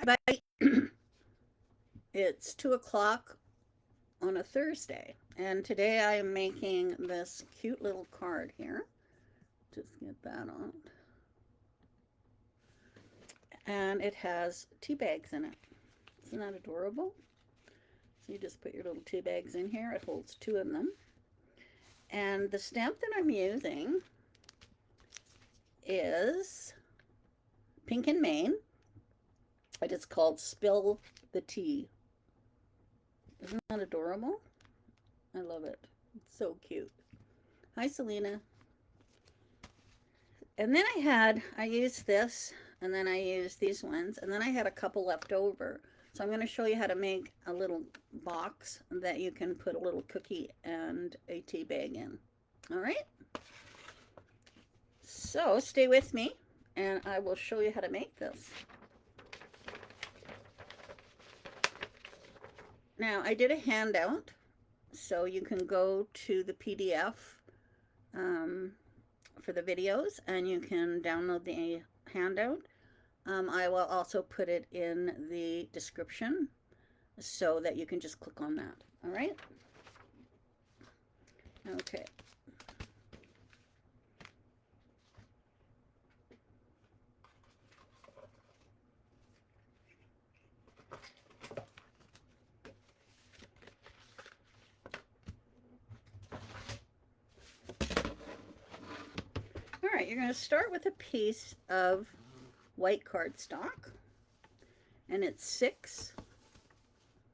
Everybody, it's 2 o'clock on a Thursday, and today I am making this cute little card here. Just get that on. And it has tea bags in it. Isn't that adorable? So you just put your little tea bags in here. It holds 2 of them. And the stamp that I'm using is Pink and Maine. It is called Spill the Tea. Isn't that adorable? I love it. It's so cute. Hi, Selena. And then I used this, and then I used these ones, and then I had a couple left over. So I'm going to show you how to make a little box that you can put a little cookie and a tea bag in. All right? So stay with me, and I will show you how to make this. Now, I did a handout, so you can go to the PDF for the videos, and you can download the handout. I will also put it in the description so that you can just click on that. All right? Okay. All right, you're going to start with a piece of white cardstock, and it's 6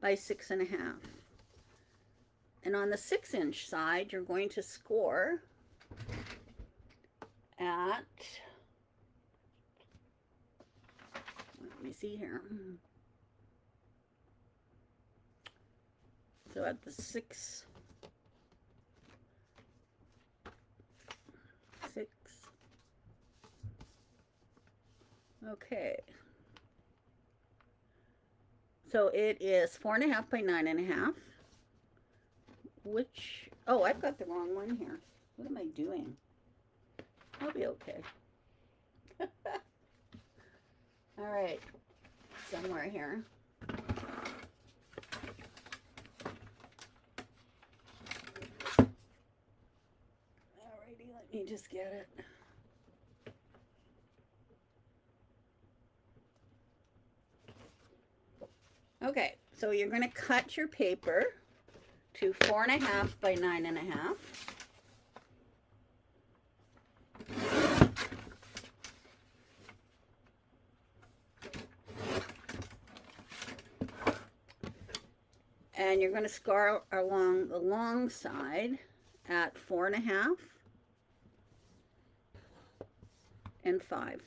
by 6.5. And on the 6-inch side, you're going to score at, let me see here. So at the 6. Okay. So it is 4.5 by 9.5. Which, oh, I've got the wrong one here. What am I doing? I'll be okay. All right. Somewhere here. Alrighty, let me just get it. Okay, so you're going to cut your paper to 4.5 by 9.5. And you're going to score along the long side at 4.5 and 5.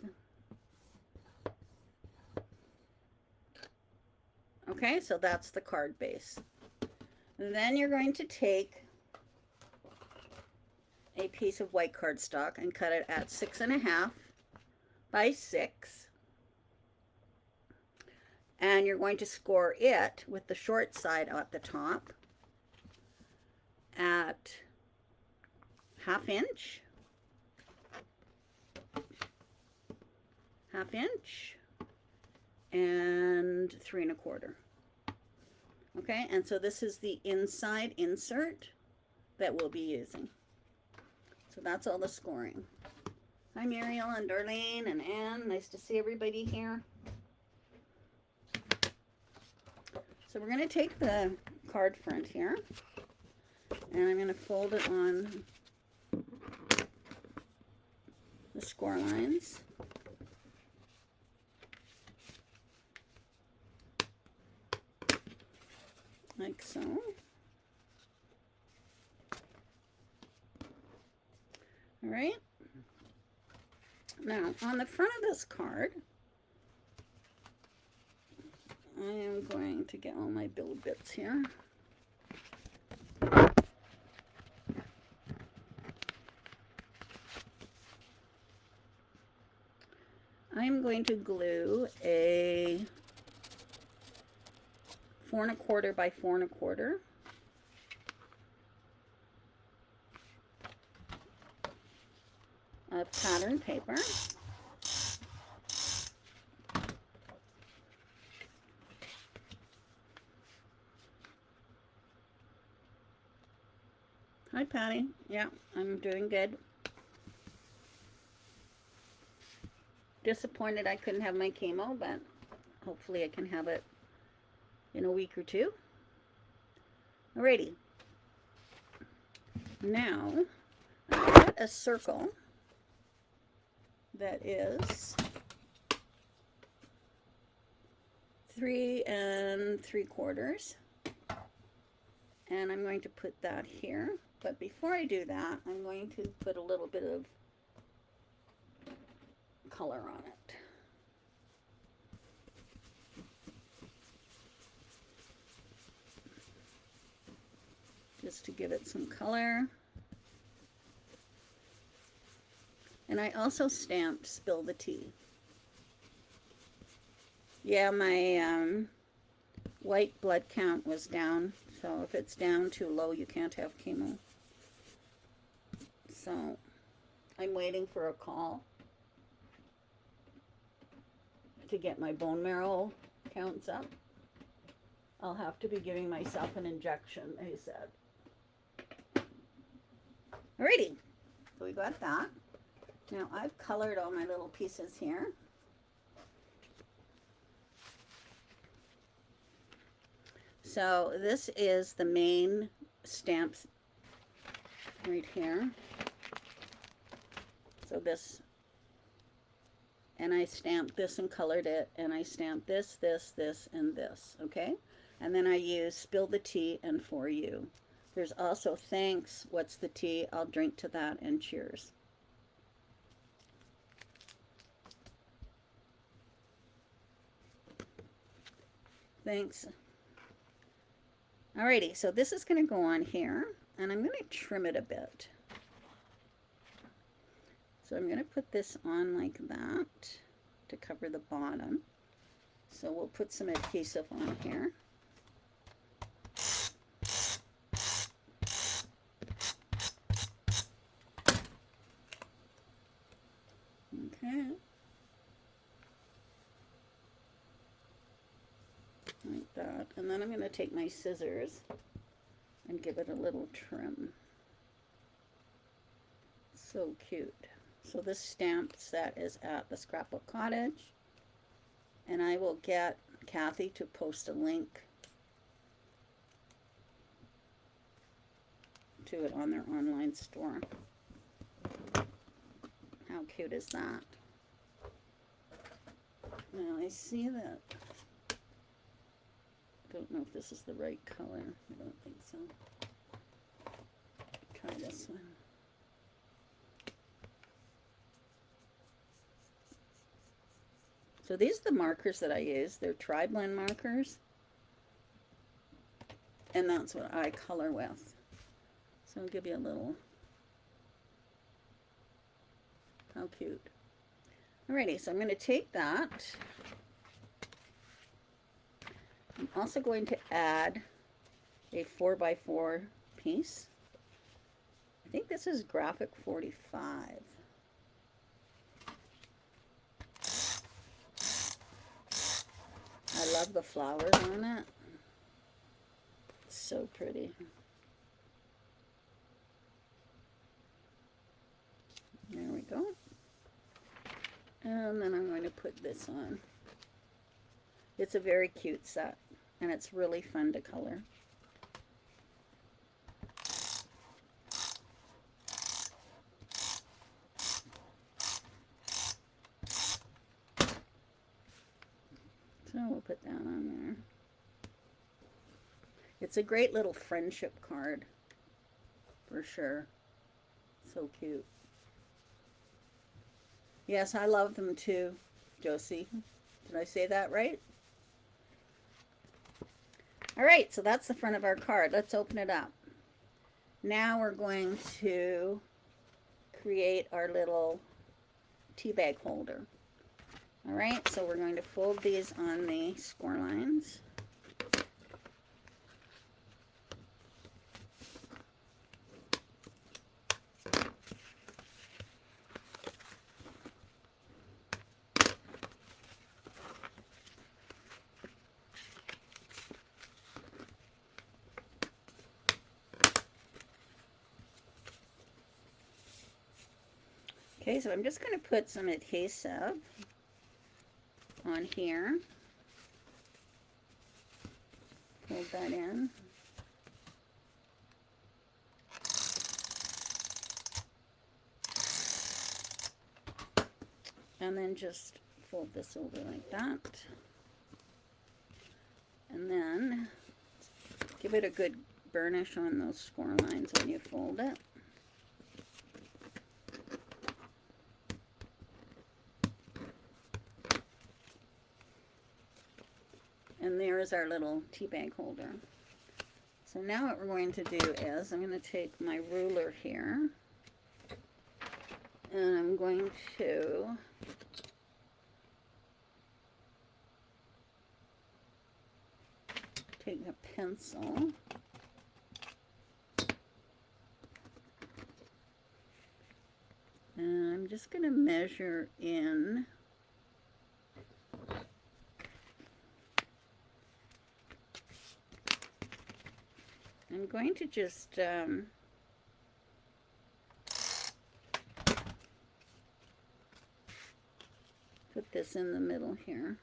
Okay, so that's the card base. And then you're going to take a piece of white cardstock and cut it at 6.5 by 6. And you're going to score it with the short side at the top at 1/2 inch, 1/2 inch, and 3.25. Okay, and so this is the inside insert that we'll be using. So that's all the scoring. Hi, Muriel and Darlene and Anne. Nice to see everybody here. So we're going to take the card front here, and I'm going to fold it on the score lines. Like so. All right. Now, on the front of this card, I am going to get all my build bits here. I'm going to glue a 4.25 by 4.25 of pattern paper. Patty. Yeah, I'm doing good. Disappointed I couldn't have my chemo, but hopefully I can have it in a week or two. Alrighty. Now, I've got a circle that is 3 3/4. And I'm going to put that here. But before I do that, I'm going to put a little bit of color on it. Just to give it some color. And I also stamped Spill the Tea. Yeah, my white blood count was down. So if it's down too low, you can't have chemo. So I'm waiting for a call to get my bone marrow counts up. I'll have to be giving myself an injection, they said. Alrighty, so we got that. Now I've colored all my little pieces here. So this is the main stamps right here. So this, and I stamped this and colored it, and I stamped this, this, this, and this, okay? And then I use Spill the Tea and For You. There's also Thanks, What's the Tea, I'll drink to that, and Cheers. Thanks. Alrighty, so this is going to go on here, and I'm going to trim it a bit. So I'm going to put this on like that to cover the bottom. So we'll put some adhesive on here. Okay. Like that. And then I'm going to take my scissors and give it a little trim. So cute. So this stamp set is at the Scrapbook Cottage, and I will get Kathy to post a link to it on their online store. How cute is that? Now I see that. I don't know if this is the right color. I don't think so. Try this one. So these are the markers that I use. They're tri-blend markers. And that's what I color with. So I'll give you a little. How cute. Alrighty, so I'm going to take that. I'm also going to add a 4x4 piece. I think this is graphic 45. I love the flowers on it. It's so pretty. There we go. And then I'm going to put this on. It's a very cute set, and it's really fun to color. So we'll put that on there. It's a great little friendship card, for sure. So cute. Yes, I love them too, Josie. Did I say that right? All right, so that's the front of our card. Let's open it up. Now we're going to create our little tea bag holder. All right, so we're going to fold these on the score lines. Okay, so I'm just going to put some adhesive on here. Fold that in. And then just fold this over like that. And then give it a good burnish on those score lines when you fold it. And there's our little tea bag holder. So now what we're going to do is I'm going to take my ruler here and I'm going to take a pencil and I'm just going to measure in I'm going to just put this in the middle here.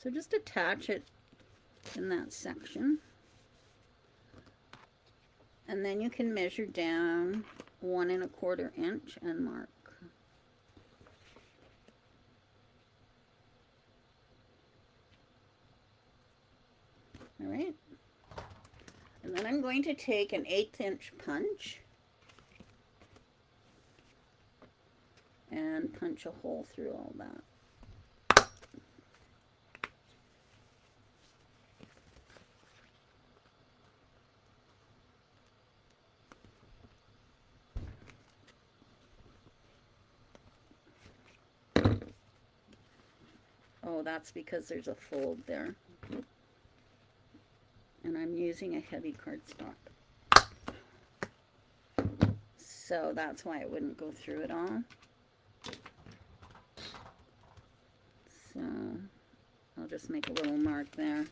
So just attach it in that section. And then you can measure down 1 1/4 inch and mark. All right. And then I'm going to take an 1/8 inch punch and punch a hole through all that. Oh, that's because there's a fold there. And I'm using a heavy cardstock. So that's why it wouldn't go through it all. So I'll just make a little mark there.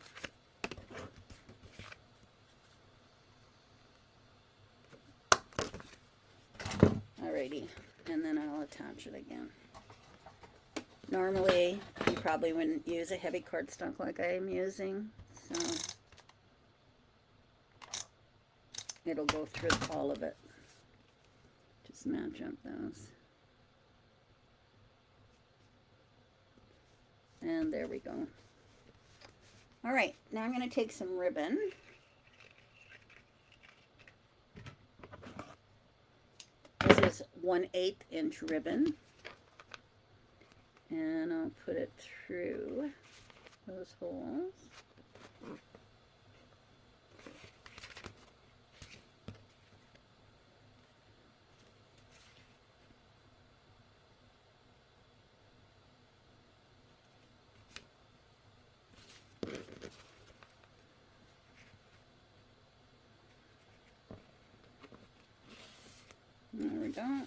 Alrighty, and then I'll attach it again. Normally, you probably wouldn't use a heavy cardstock like I am using, so it'll go through all of it. Just match up those. And there we go. All right, now I'm going to take some ribbon. This is 1/8 inch ribbon. And I'll put it through those holes. There we go.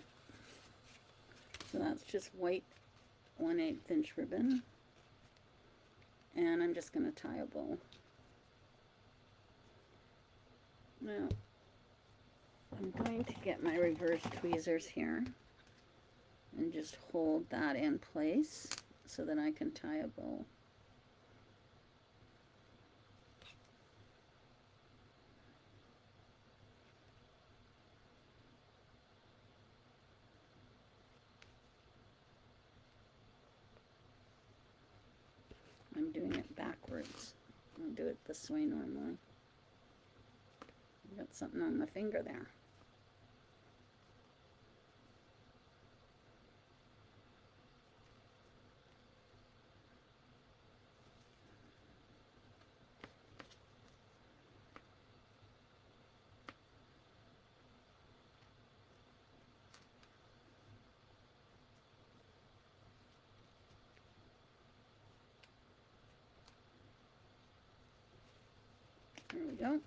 So that's just white 1/8 inch ribbon. And I'm just going to tie a bow. Now, I'm going to get my reverse tweezers here and just hold that in place so that I can tie a bow. I'm doing it backwards. I'll do it this way normally. Got something on my finger there. There we go.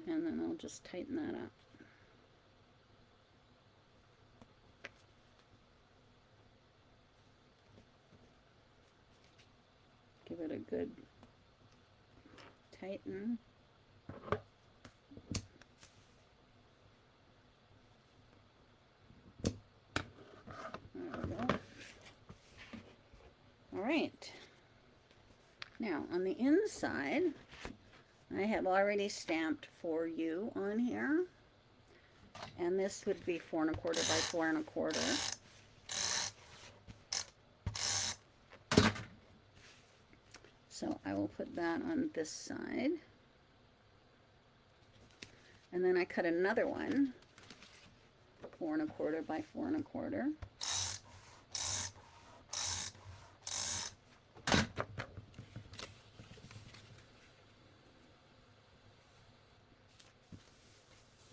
And then I'll just tighten that up. Give it a good tighten. There we go. All right. Now on the inside, I have already stamped for you on here. And this would be 4 1/4 by 4 1/4. So I will put that on this side. And then I cut another one, 4 1/4 by 4 1/4.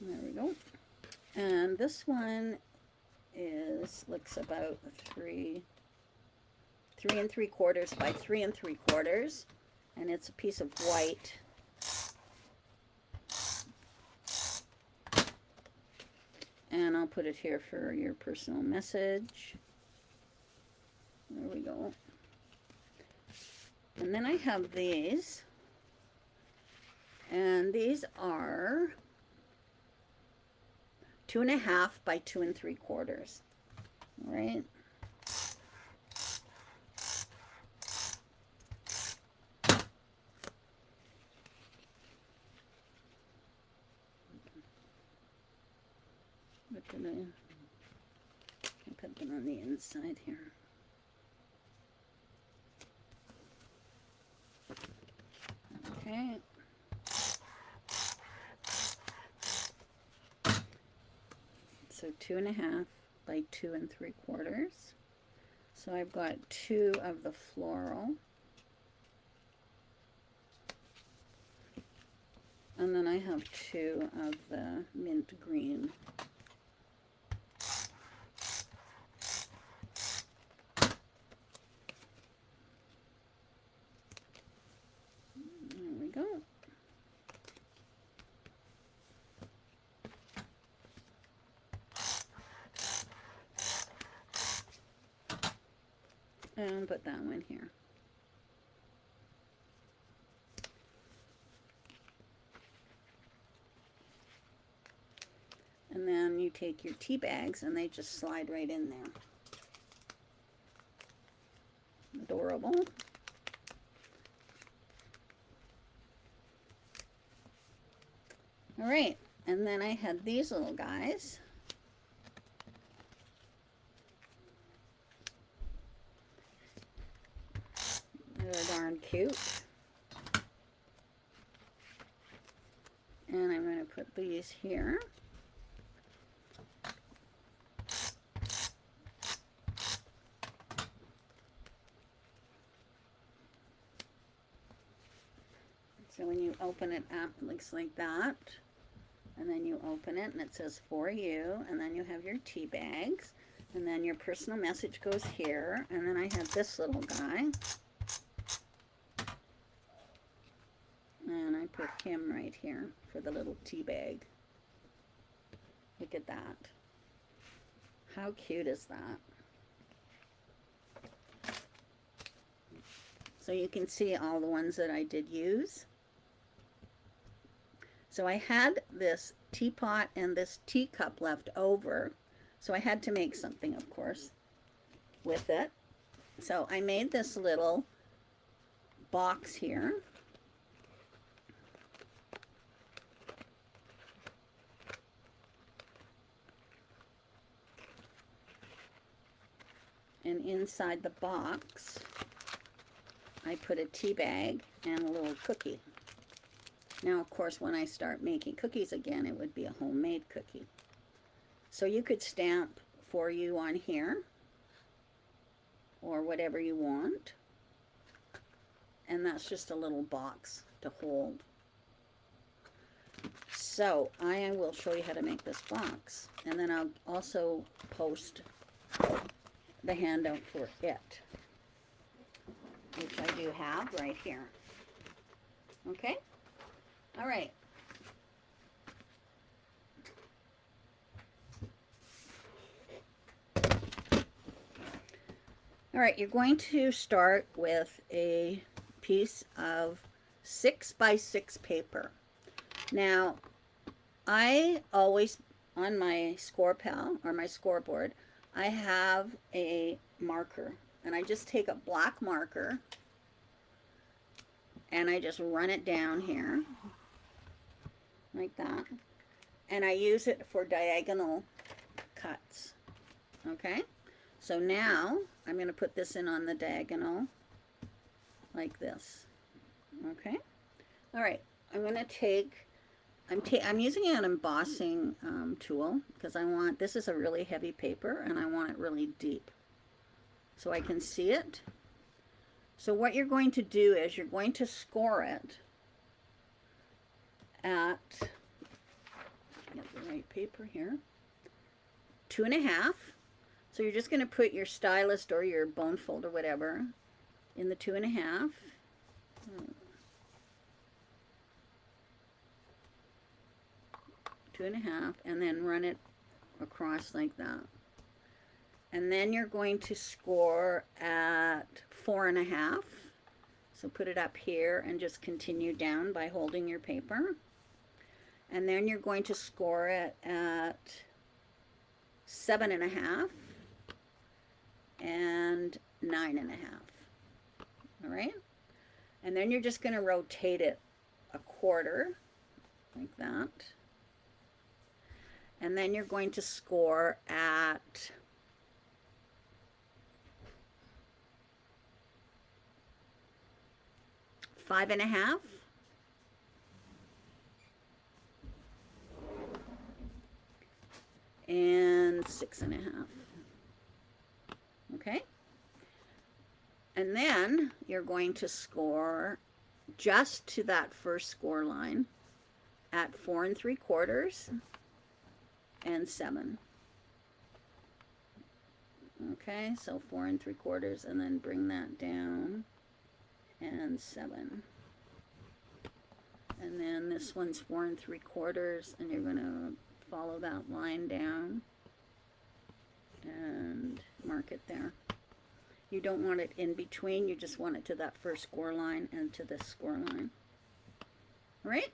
There we go. And this one looks about 3 3 3/4 by 3 3/4, and it's a piece of white. And I'll put it here for your personal message. There we go. And then I have these, and these are 2 1/2 by 2 3/4. All right. What did I put them on the inside here? Okay. So 2 1/2 by 2 3/4. So I've got 2 of the floral. And then I have 2 of the mint green. There we go. And put that one here. And then you take your tea bags and they just slide right in there. Adorable. All right, and then I had these little guys. They're darn cute. And I'm going to put these here. So when you open it up, it looks like that. And then you open it and it says for you, and then you have your tea bags, and then your personal message goes here, and then I have this little guy. And I put him right here for the little tea bag. Look at that. How cute is that? So you can see all the ones that I did use. So I had this teapot and this teacup left over. So I had to make something, of course, with it. So I made this little box here. And inside the box, I put a tea bag and a little cookie. Now, of course, when I start making cookies again, it would be a homemade cookie. So you could stamp for you on here or whatever you want. And that's just a little box to hold. So I will show you how to make this box. And then I'll also post the handout for it, which I do have right here. Okay? All right. All right, you're going to start with a piece of 6 by 6 paper. Now, I always, on my score pal or my scoreboard, I have a marker, and I just take a black marker and I just run it down here like that, and I use it for diagonal cuts. Okay, so now I'm going to put this in on the diagonal like this. Okay, all right, I'm going to take, I'm using an embossing tool because I want, this is a really heavy paper and I want it really deep so I can see it. So what you're going to do is you're going to score it at, get the right paper here, 2.5. So you're just going to put your stylus or your bone fold or whatever in the 2.5. 2.5, and then run it across like that. And then you're going to score at 4.5. So put it up here and just continue down by holding your paper. And then you're going to score it at 7.5 and 9.5. All right? And then you're just going to rotate it a quarter like that. And then you're going to score at 5.5 and 6.5. Okay, and then you're going to score just to that first score line at 4 3/4 and 7. Okay, so 4 3/4, and then bring that down and 7. And then this one's 4 3/4, and you're going to follow that line down and mark it there. You don't want it in between, you just want it to that first score line and to this score line. All right?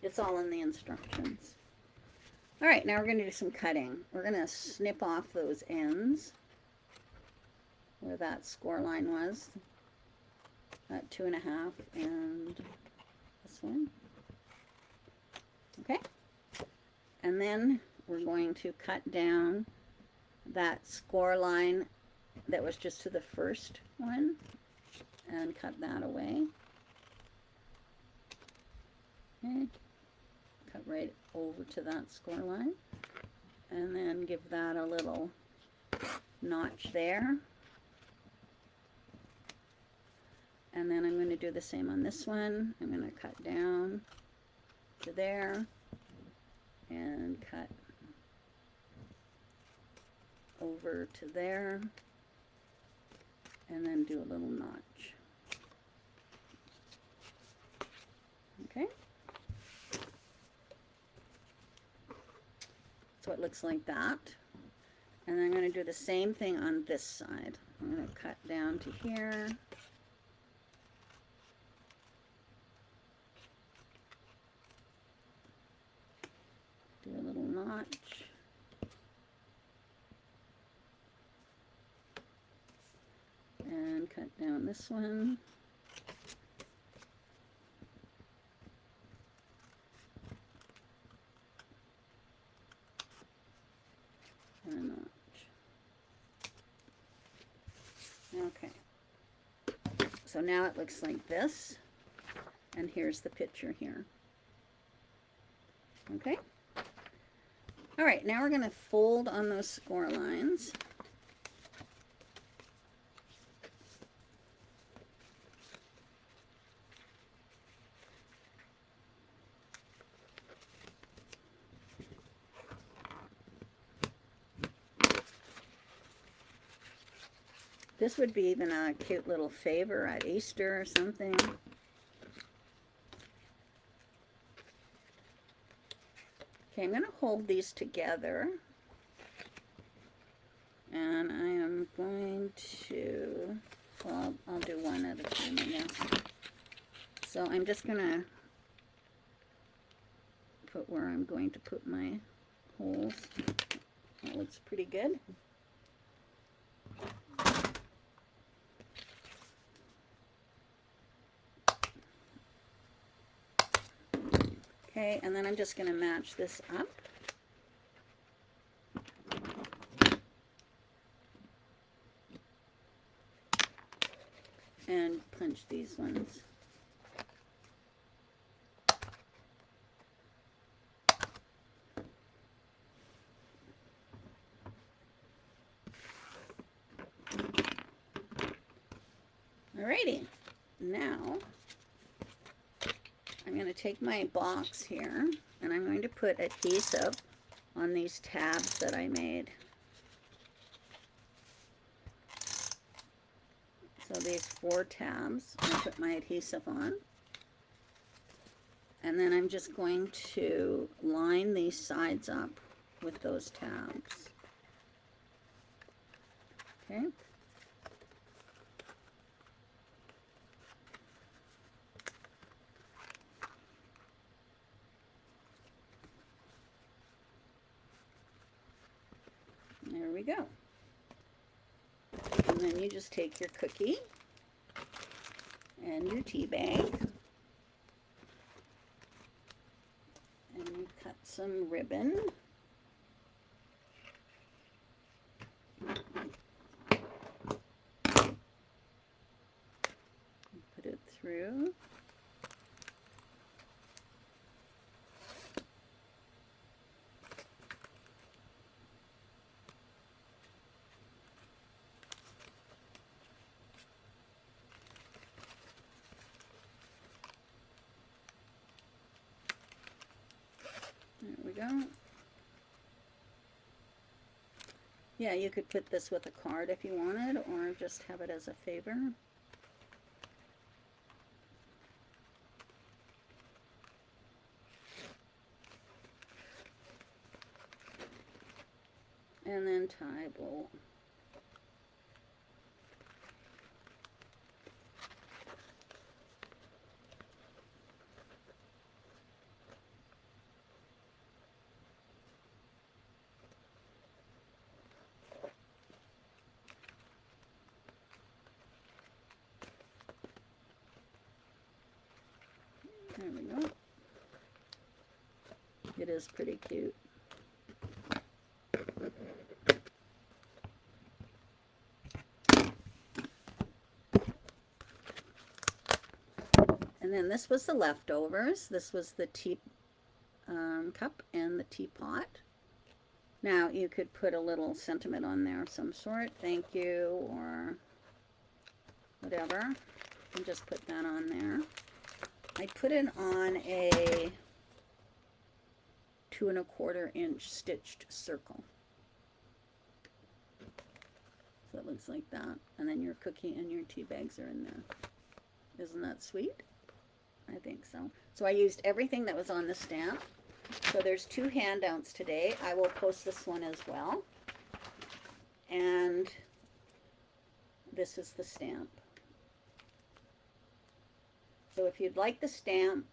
It's all in the instructions. All right, now we're going to do some cutting. We're going to snip off those ends where that score line was, at 2.5 and this one. Okay, and then we're going to cut down that score line that was just to the first one and cut that away. Okay, cut right over to that score line, and then give that a little notch there. And then I'm going to do the same on this one. I'm going to cut down to there and cut over to there, and then do a little notch. Okay, so it looks like that. And then I'm going to do the same thing on this side. I'm going to cut down to here, do a little notch, and cut down this one, and a notch. Okay, so now it looks like this, and here's the picture here. Okay, all right, now we're going to fold on those score lines. This would be even a cute little favor at Easter or something. Okay, I'm going to hold these together, and I am going to So I'm just going to put where I'm going to put my holes. That looks pretty good. Okay, and then I'm just going to match this up. And punch these ones. Alrighty, now I'm going to take my box here and I'm going to put adhesive on these tabs that I made. So these 4 tabs, I'll put my adhesive on. And then I'm just going to line these sides up with those tabs. Okay. There we go. And then you just take your cookie and your tea bag and you cut some ribbon. Put it through. There we go. Yeah, you could put this with a card if you wanted, or just have it as a favor. And then tie bow. There we go. It is pretty cute. And then this was the leftovers. This was the tea cup and the teapot. Now you could put a little sentiment on there of some sort, thank you, or whatever, and just put that on there. I put it on a 2 1/4 inch stitched circle. So it looks like that. And then your cookie and your tea bags are in there. Isn't that sweet? I think so. So I used everything that was on the stamp. So there's 2 handouts today. I will post this one as well. And this is the stamp. So if you'd like the stamp,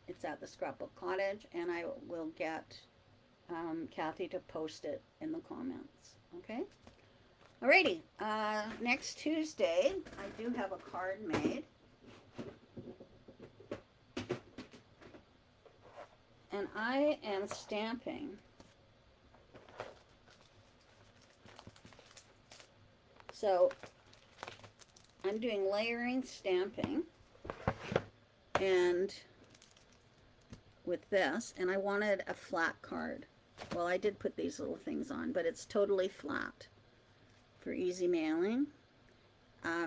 it's at the Scrapbook Cottage, and I will get Kathy to post it in the comments. Okay? Alrighty. Next Tuesday, I do have a card made. And I am stamping so I'm doing layering stamping and with this, and I wanted a flat card. Well, I did put these little things on, but it's totally flat for easy mailing,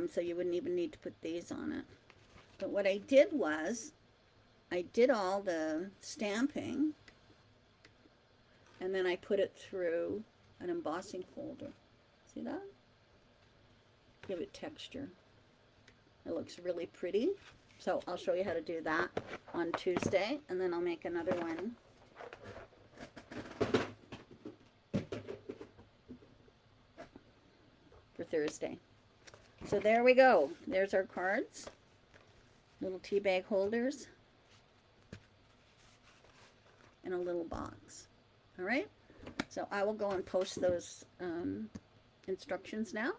so you wouldn't even need to put these on it. But what I did was I did all the stamping, and then I put it through an embossing folder. See that? Give it texture. It looks really pretty. So I'll show you how to do that on Tuesday, and then I'll make another one for Thursday. So there we go. There's our cards. little tea bag holders, and a little box. All right, so I will go and post those instructions now,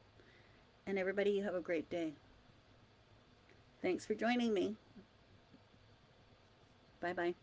and everybody, you have a great day. Thanks for joining me. Bye-bye.